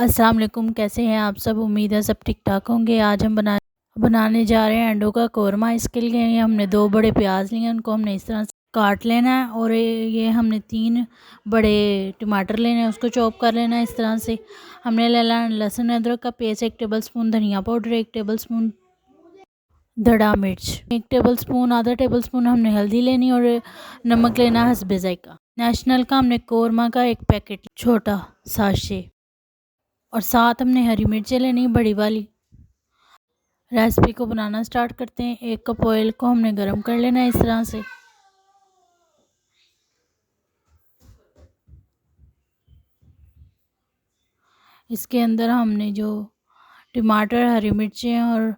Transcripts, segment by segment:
अस्सलाम वालेकुम, कैसे हैं आप सब। उम्मीद है सब ठीक ठाक होंगे। आज हम बनाने जा रहे हैं अंडों का कोरमा। इसके लिए हमने 2 बड़े प्याज लिए हैं, उनको हमने इस तरह से काट लेना है। और ये हमने 3 बड़े टमाटर लेने हैं, उसको चॉप कर लेना है इस तरह से। हमने ले लेना लहसुन अदरक का पेस्ट, 1 टेबलस्पून धनिया पाउडर, 1 टेबलस्पून धड़ा मिर्च, 1 टेबलस्पून आधा टेबलस्पून हमने हल्दी लेनी और नमक लेना हस्बे ज़ायका। नेशनल का हमने कोरमा का 1 पैकेट छोटा साशे, और साथ हमने हरी मिर्चें लेनी बड़ी वाली। रेसिपी को बनाना स्टार्ट करते हैं। 1 कप ऑयल को हमने गरम कर लेना है इस तरह से। इसके अंदर हमने जो टमाटर, हरी मिर्चें और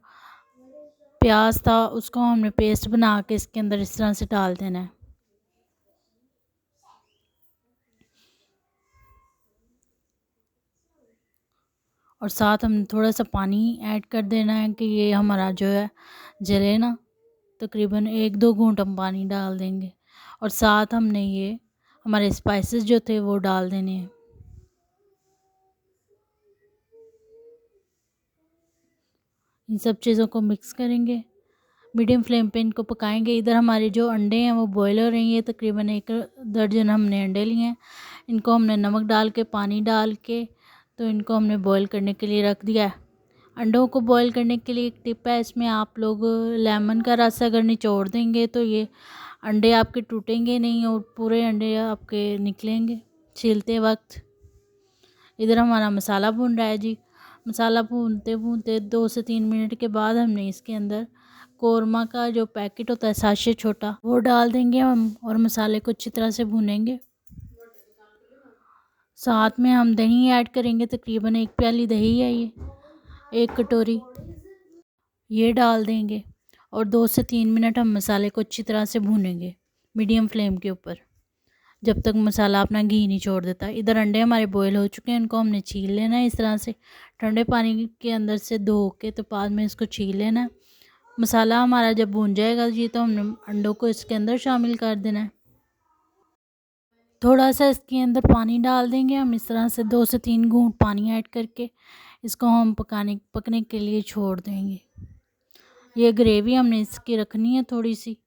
प्याज था, उसको हमने पेस्ट बना के इसके अंदर इस तरह से डाल देना है। और साथ हम थोड़ा सा पानी ऐड कर देना है कि ये हमारा जो है जले ना। तकरीबन 1-2 घूंट हम पानी डाल देंगे। और साथ हमने ये हमारे स्पाइसेस जो थे वो डाल देने हैं। इन सब चीज़ों को मिक्स करेंगे, मीडियम फ्लेम पे इनको पकाएंगे। इधर हमारे जो अंडे हैं वो बॉयल हो रही हैं। तकरीबन 1 दर्जन हमने अंडे लिए हैं। इनको हमने नमक डाल के, पानी डाल के, तो इनको हमने बॉयल करने के लिए रख दिया है। अंडों को बॉयल करने के लिए एक टिप है, इसमें आप लोग लेमन का रस अगर निचोड़ देंगे तो ये अंडे आपके टूटेंगे नहीं और पूरे अंडे आपके निकलेंगे छीलते वक्त। इधर हमारा मसाला भून रहा है जी। मसाला भूनते भूनते 2 से 3 मिनट के बाद हमने इसके अंदर कोरमा का जो पैकेट होता है साशे छोटा, वो डाल देंगे हम और मसाले को अच्छी तरह से भूनेंगे। साथ में हम दही ऐड करेंगे, तकरीबन 1 प्याली दही है ये, 1 कटोरी, ये डाल देंगे। और 2 से 3 मिनट हम मसाले को अच्छी तरह से भूनेंगे मीडियम फ्लेम के ऊपर, जब तक मसाला अपना घी नहीं छोड़ देता। इधर अंडे हमारे बॉयल हो चुके हैं, इनको हमने छील लेना है इस तरह से ठंडे पानी के अंदर से धो के, तो बाद में इसको छील लेना है। मसाला हमारा जब भून जाएगा जी, तो हमने अंडों को इसके अंदर शामिल कर देना है। थोड़ा सा इसके अंदर पानी डाल देंगे हम इस तरह से, 2 से 3 घूंट पानी ऐड करके इसको हम पकने के लिए छोड़ देंगे। ये ग्रेवी हमने इसकी रखनी है थोड़ी सी,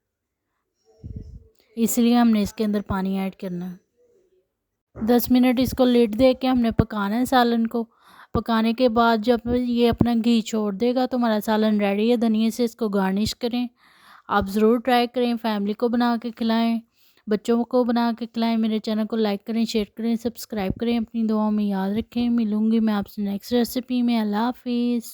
इसलिए हमने इसके अंदर पानी ऐड करना है। 10 मिनट इसको लिड दे के हमने पकाना है सालन को। पकाने के बाद जब ये अपना घी छोड़ देगा तो हमारा सालन रेडी है। धनिया से इसको गार्निश करें। आप ज़रूर ट्राई करें, फैमिली को बना के खिलाएं, बच्चों को बना के खिलाएं। मेरे चैनल को लाइक करें, शेयर करें, सब्सक्राइब करें। अपनी दुआओं में याद रखें। मिलूँगी मैं आपसे नेक्स्ट रेसिपी में। अल्लाह हाफिज़।